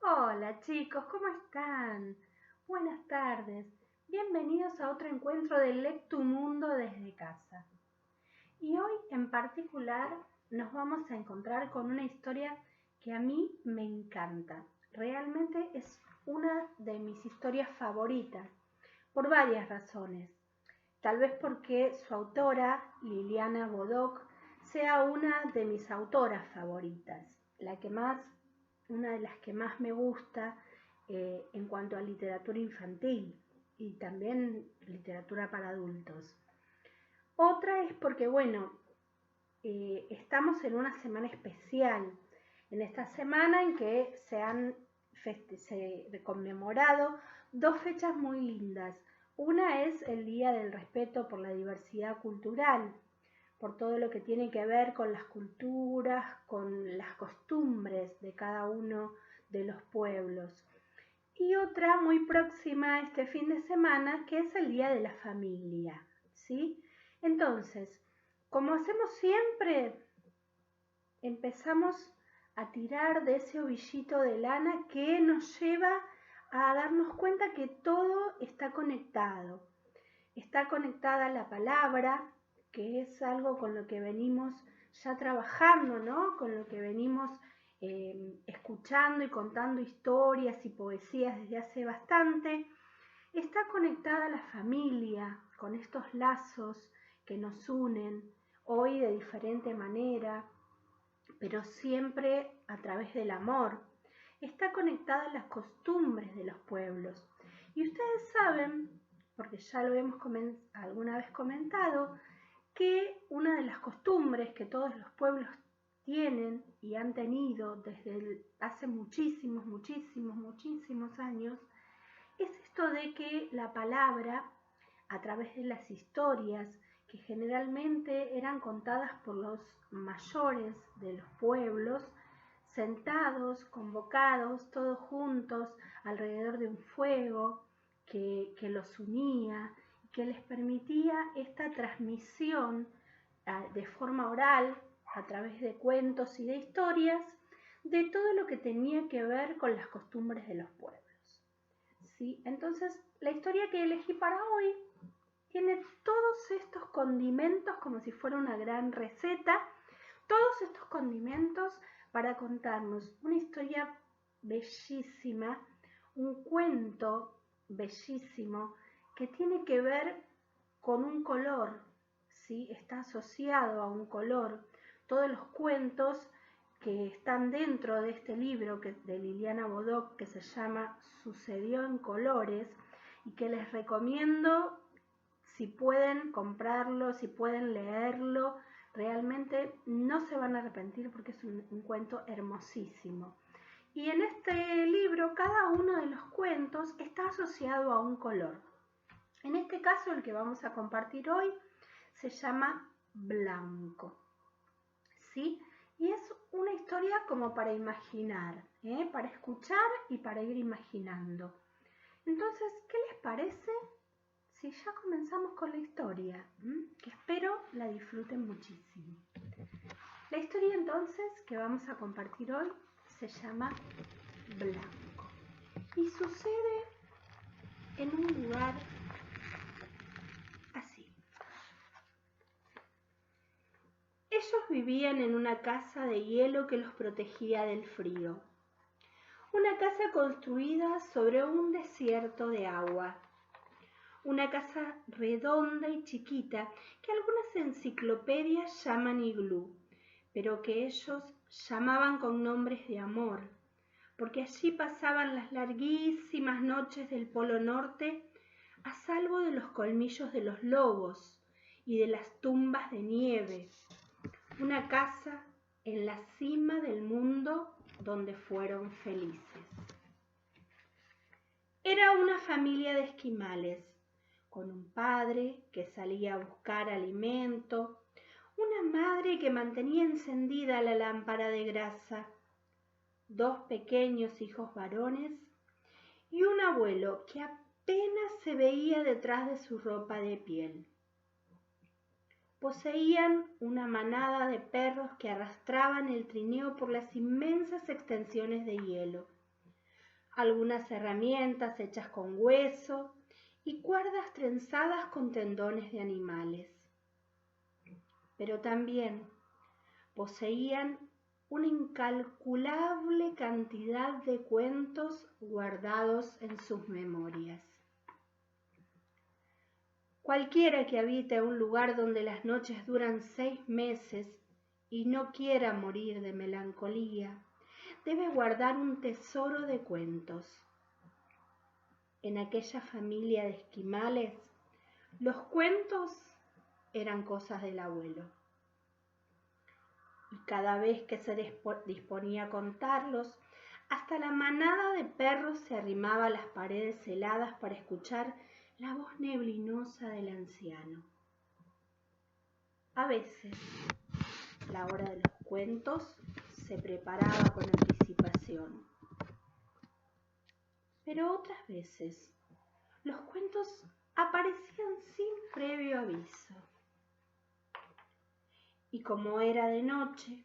Hola chicos, ¿cómo están? Buenas tardes. Bienvenidos a otro encuentro de Lectumundo desde casa. Y hoy en particular nos vamos a encontrar con una historia que a mí me encanta. Realmente es una de mis historias favoritas, por varias razones. Tal vez porque su autora, Liliana Bodoc, sea una de mis autoras favoritas, una de las que más me gusta en cuanto a literatura infantil y también literatura para adultos. Otra es porque, estamos en una semana especial, en esta semana en que se conmemorado dos fechas muy lindas. Una es el Día del Respeto por la Diversidad Cultural, por todo lo que tiene que ver con las culturas, con las costumbres de cada uno de los pueblos. Y otra muy próxima a este fin de semana, que es el Día de la Familia, ¿sí? Entonces, como hacemos siempre, empezamos a tirar de ese ovillito de lana que nos lleva a darnos cuenta que todo está conectado. Está conectada la palabra, que es algo con lo que venimos ya trabajando, ¿no? Con lo que venimos escuchando y contando historias y poesías desde hace bastante. Está conectada la familia con estos lazos que nos unen hoy de diferente manera, pero siempre a través del amor. Está conectada a las costumbres de los pueblos. Y ustedes saben, porque ya lo hemos alguna vez comentado, que una de las costumbres que todos los pueblos tienen y han tenido desde hace muchísimos años, es esto de que la palabra, a través de las historias que generalmente eran contadas por los mayores de los pueblos, sentados, convocados, todos juntos alrededor de un fuego que los unía, que les permitía esta transmisión de forma oral, a través de cuentos y de historias, de todo lo que tenía que ver con las costumbres de los pueblos. ¿Sí? Entonces, la historia que elegí para hoy tiene todos estos condimentos como si fuera una gran receta, todos estos condimentos para contarnos una historia bellísima, un cuento bellísimo que tiene que ver con un color, ¿sí? Está asociado a un color. Todos los cuentos que están dentro de este libro de Liliana Bodoc, que se llama Sucedió en Colores, y que les recomiendo si pueden comprarlo, si pueden leerlo, realmente no se van a arrepentir porque es un cuento hermosísimo. Y en este libro cada uno de los cuentos está asociado a un color. En este caso el que vamos a compartir hoy se llama Blanco, ¿sí? Y es una historia como para imaginar, para escuchar y para ir imaginando. Entonces, ¿qué les parece si ya comenzamos con la historia? Que espero la disfruten muchísimo. La historia entonces que vamos a compartir hoy se llama Blanco y sucede en un lugar así. Ellos vivían en una casa de hielo que los protegía del frío. Una casa construida sobre un desierto de agua. Una casa redonda y chiquita que algunas enciclopedias llaman iglú, pero que ellos llamaban con nombres de amor, porque allí pasaban las larguísimas noches del Polo Norte a salvo de los colmillos de los lobos y de las tumbas de nieve. Una casa en la cima del mundo donde fueron felices. Era una familia de esquimales, con un padre que salía a buscar alimento, una madre que mantenía encendida la lámpara de grasa, dos pequeños hijos varones y un abuelo que apenas se veía detrás de su ropa de piel. Poseían una manada de perros que arrastraban el trineo por las inmensas extensiones de hielo. algunas herramientas hechas con hueso y cuerdas trenzadas con tendones de animales. Pero también poseían una incalculable cantidad de cuentos guardados en sus memorias. Cualquiera que habite un lugar donde las noches duran 6 meses y no quiera morir de melancolía, debe guardar un tesoro de cuentos. En aquella familia de esquimales, los cuentos eran cosas del abuelo. Y cada vez que se disponía a contarlos, hasta la manada de perros se arrimaba a las paredes heladas para escuchar la voz neblinosa del anciano. A veces, la hora de los cuentos se preparaba con anticipación. Pero otras veces, los cuentos aparecían sin previo aviso. Y como era de noche,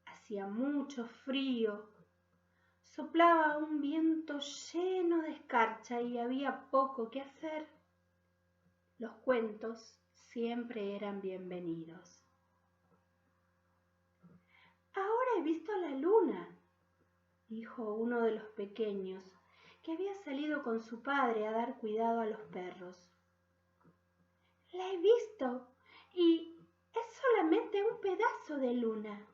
hacía mucho frío, soplaba un viento lleno de escarcha y había poco que hacer, los cuentos siempre eran bienvenidos. Ahora he visto la luna, dijo uno de los pequeños, que había salido con su padre a dar cuidado a los perros. La he visto y es solamente un pedazo de luna.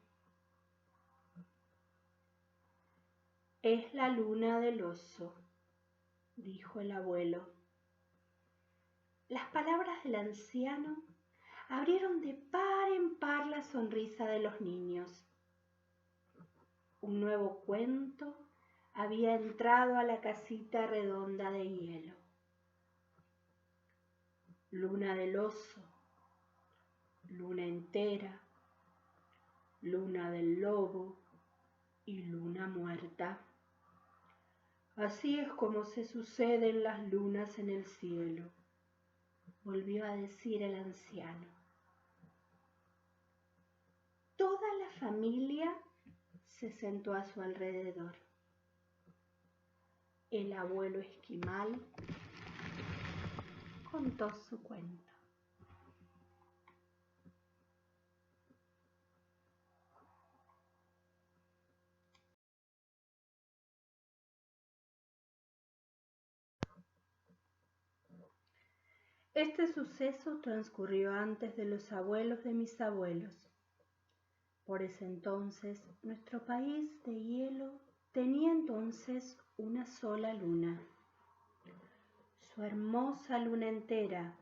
Es la luna del oso, dijo el abuelo. Las palabras del anciano abrieron de par en par la sonrisa de los niños. Un nuevo cuento había entrado a la casita redonda de hielo. Luna del oso, luna entera, luna del lobo y luna muerta. Así es como se suceden las lunas en el cielo, volvió a decir el anciano. Toda la familia se sentó a su alrededor. El abuelo esquimal contó su cuento. Este suceso transcurrió antes de los abuelos de mis abuelos. Por ese entonces, nuestro país de hielo tenía entonces una sola luna, su hermosa luna entera,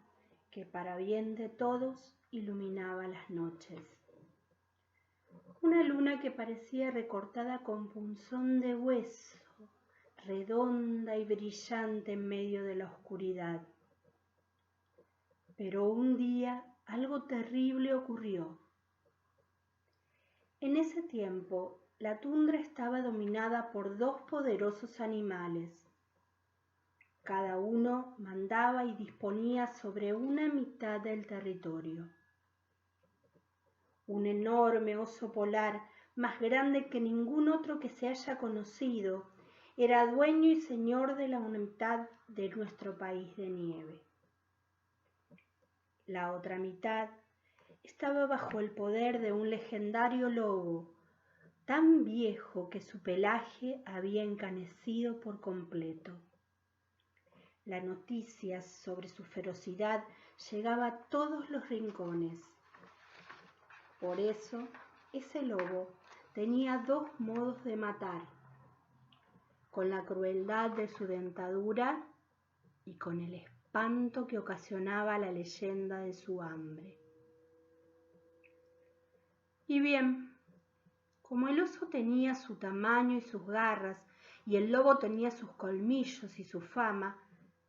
que para bien de todos iluminaba las noches. Una luna que parecía recortada con punzón de hueso, redonda y brillante en medio de la oscuridad. Pero un día algo terrible ocurrió. En ese tiempo, la tundra estaba dominada por 2 poderosos animales. Cada uno mandaba y disponía sobre una mitad del territorio. Un enorme oso polar, más grande que ningún otro que se haya conocido, era dueño y señor de la mitad de nuestro país de nieve. La otra mitad estaba bajo el poder de un legendario lobo, tan viejo que su pelaje había encanecido por completo. La noticia sobre su ferocidad llegaba a todos los rincones. Por eso, ese lobo tenía 2 modos de matar, con la crueldad de su dentadura y con el espanto que ocasionaba la leyenda de su hambre. Y bien, como el oso tenía su tamaño y sus garras, y el lobo tenía sus colmillos y su fama,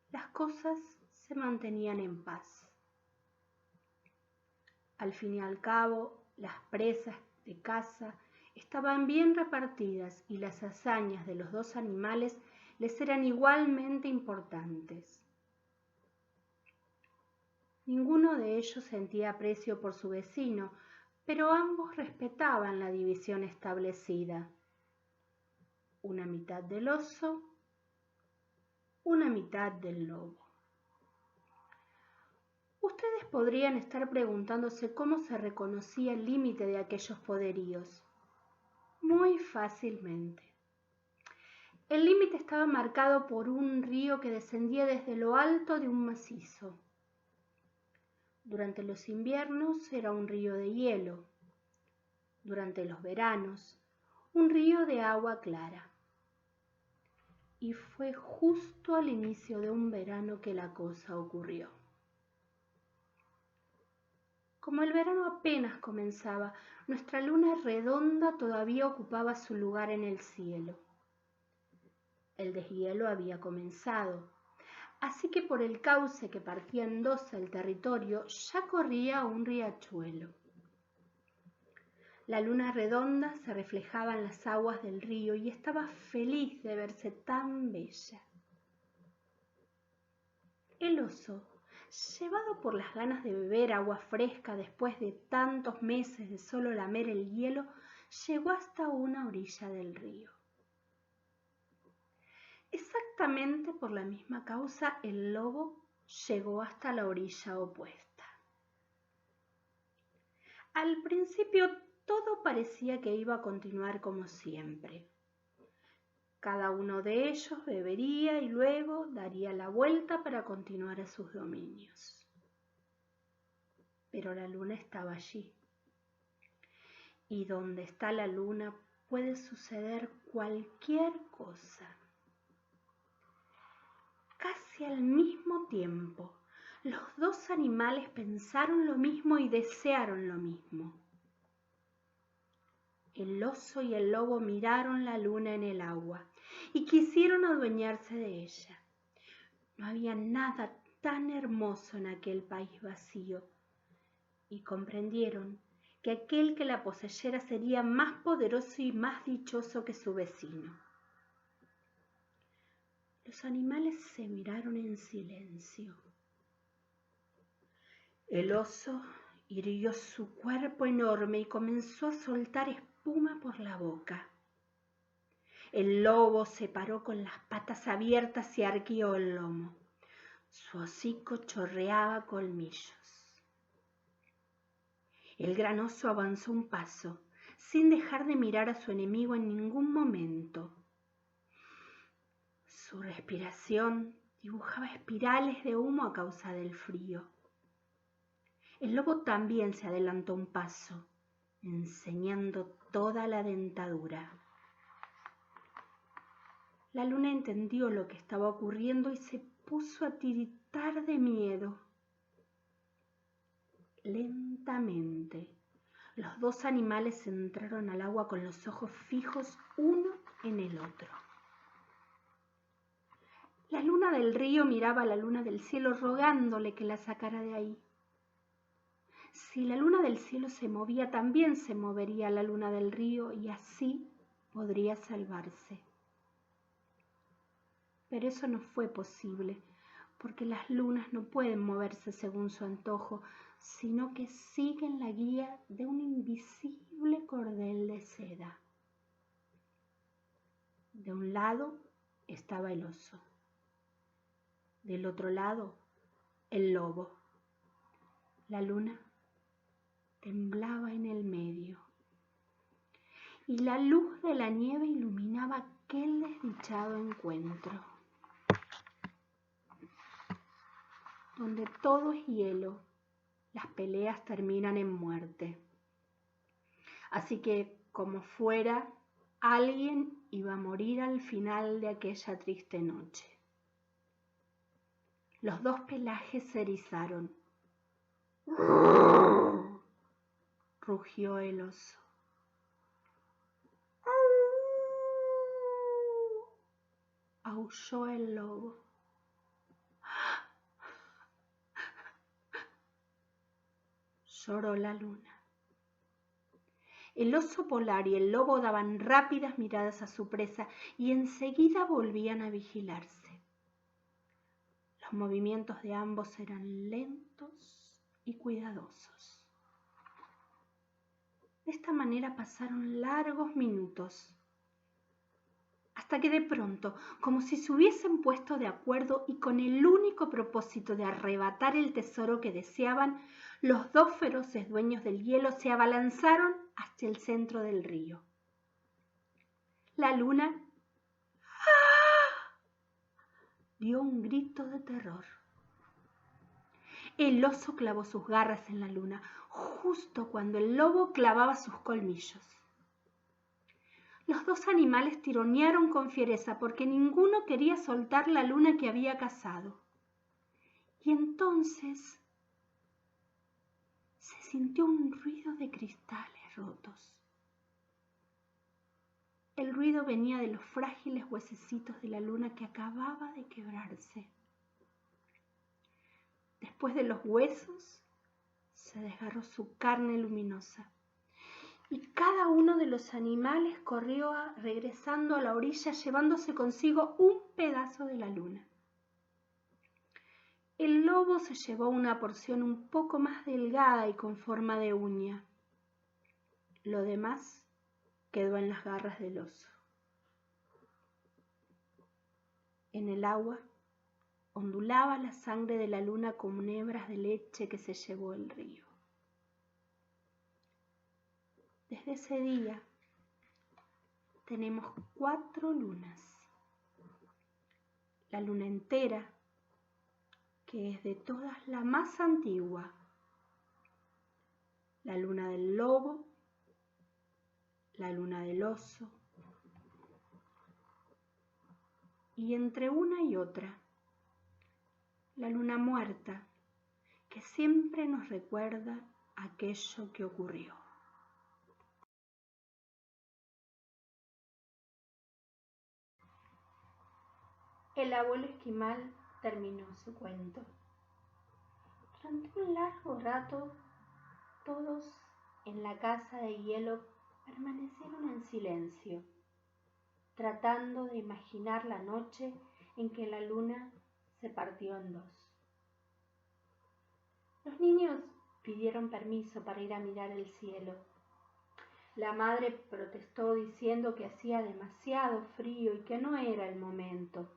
las cosas se mantenían en paz. Al fin y al cabo, las presas de caza estaban bien repartidas y las hazañas de los 2 animales les eran igualmente importantes. Ninguno de ellos sentía aprecio por su vecino, pero ambos respetaban la división establecida. una mitad del oso, una mitad del lobo. Ustedes podrían estar preguntándose cómo se reconocía el límite de aquellos poderíos. Muy fácilmente. El límite estaba marcado por un río que descendía desde lo alto de un macizo. Durante los inviernos era un río de hielo. Durante los veranos, un río de agua clara. Y fue justo al inicio de un verano que la cosa ocurrió. Como el verano apenas comenzaba, nuestra luna redonda todavía ocupaba su lugar en el cielo. El deshielo había comenzado, así que por el cauce que partía en dos el territorio ya corría un riachuelo. La luna redonda se reflejaba en las aguas del río y estaba feliz de verse tan bella. El oso, llevado por las ganas de beber agua fresca después de tantos meses de solo lamer el hielo, llegó hasta una orilla del río. Exactamente por la misma causa, el lobo llegó hasta la orilla opuesta. Al principio todo parecía que iba a continuar como siempre. Cada uno de ellos bebería y luego daría la vuelta para continuar a sus dominios. Pero la luna estaba allí. Y donde está la luna puede suceder cualquier cosa. Casi al mismo tiempo, los dos animales pensaron lo mismo y desearon lo mismo. El oso y el lobo miraron la luna en el agua y quisieron adueñarse de ella. No había nada tan hermoso en aquel país vacío y comprendieron que aquel que la poseyera sería más poderoso y más dichoso que su vecino. Los animales se miraron en silencio. El oso irguió su cuerpo enorme y comenzó a soltar espuma por la boca. El lobo se paró con las patas abiertas y arqueó el lomo. Su hocico chorreaba colmillos. El gran oso avanzó un paso, sin dejar de mirar a su enemigo en ningún momento. Su respiración dibujaba espirales de humo a causa del frío. El lobo también se adelantó un paso, enseñando toda la dentadura. La luna entendió lo que estaba ocurriendo y se puso a tiritar de miedo. Lentamente, los dos animales entraron al agua con los ojos fijos uno en el otro. La luna del río miraba a la luna del cielo rogándole que la sacara de ahí. Si la luna del cielo se movía, también se movería la luna del río y así podría salvarse. Pero eso no fue posible, porque las lunas no pueden moverse según su antojo, sino que siguen la guía de un invisible cordel de seda. De un lado estaba el oso, del otro lado el lobo. La luna temblaba en el medio y la luz de la nieve iluminaba aquel desdichado encuentro. Donde todo es hielo, las peleas terminan en muerte. Así que, como fuera, alguien iba a morir al final de aquella triste noche. Los dos pelajes se erizaron. Rugió el oso. Aulló el lobo. Lloró la luna. El oso polar y el lobo daban rápidas miradas a su presa y enseguida volvían a vigilarse. Los movimientos de ambos eran lentos y cuidadosos. De esta manera pasaron largos minutos, hasta que de pronto, como si se hubiesen puesto de acuerdo y con el único propósito de arrebatar el tesoro que deseaban, los dos feroces dueños del hielo se abalanzaron hacia el centro del río. La luna dio un grito de terror. El oso clavó sus garras en la luna, justo cuando el lobo clavaba sus colmillos. Los dos animales tironearon con fiereza porque ninguno quería soltar la luna que había cazado. Y entonces se sintió un ruido de cristales rotos. El ruido venía de los frágiles huesecitos de la luna que acababa de quebrarse. Después de los huesos, se desgarró su carne luminosa. Y cada uno de los animales corrió regresando a la orilla llevándose consigo un pedazo de la luna. El lobo se llevó una porción un poco más delgada y con forma de uña. Lo demás quedó en las garras del oso. En el agua ondulaba la sangre de la luna como hebras de leche que se llevó el río. Desde ese día tenemos 4 lunas. La luna entera, que es de todas la más antigua. La luna del lobo, la luna del oso. Y entre una y otra, la luna muerta, que siempre nos recuerda aquello que ocurrió. El abuelo esquimal terminó su cuento. Durante un largo rato, todos en la casa de hielo permanecieron en silencio, tratando de imaginar la noche en que la luna se partió en dos. Los niños pidieron permiso para ir a mirar el cielo. La madre protestó diciendo que hacía demasiado frío y que no era el momento.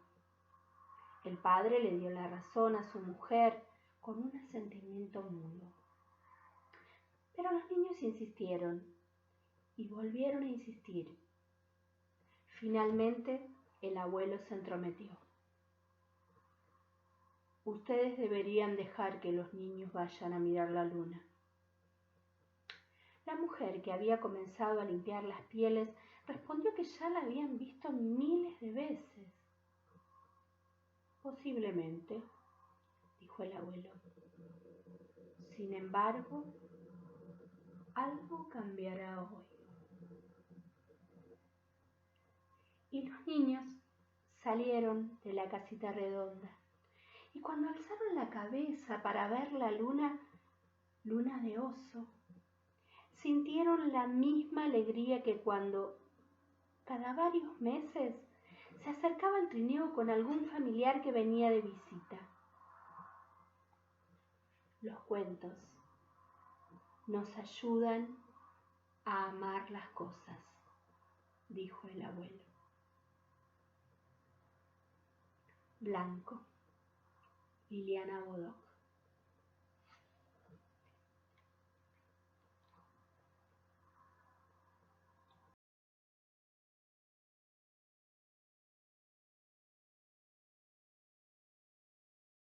El padre le dio la razón a su mujer con un asentimiento mudo. Pero los niños insistieron y volvieron a insistir. Finalmente, el abuelo se entrometió. Ustedes deberían dejar que los niños vayan a mirar la luna. La mujer, que había comenzado a limpiar las pieles, respondió que ya la habían visto miles de veces. Posiblemente, dijo el abuelo. Sin embargo, algo cambiará hoy. Y los niños salieron de la casita redonda. Y cuando alzaron la cabeza para ver la luna de oso, sintieron la misma alegría que cuando, cada varios meses, se acercaba al trineo con algún familiar que venía de visita. Los cuentos nos ayudan a amar las cosas, dijo el abuelo. Blanco, Liliana Bodoc.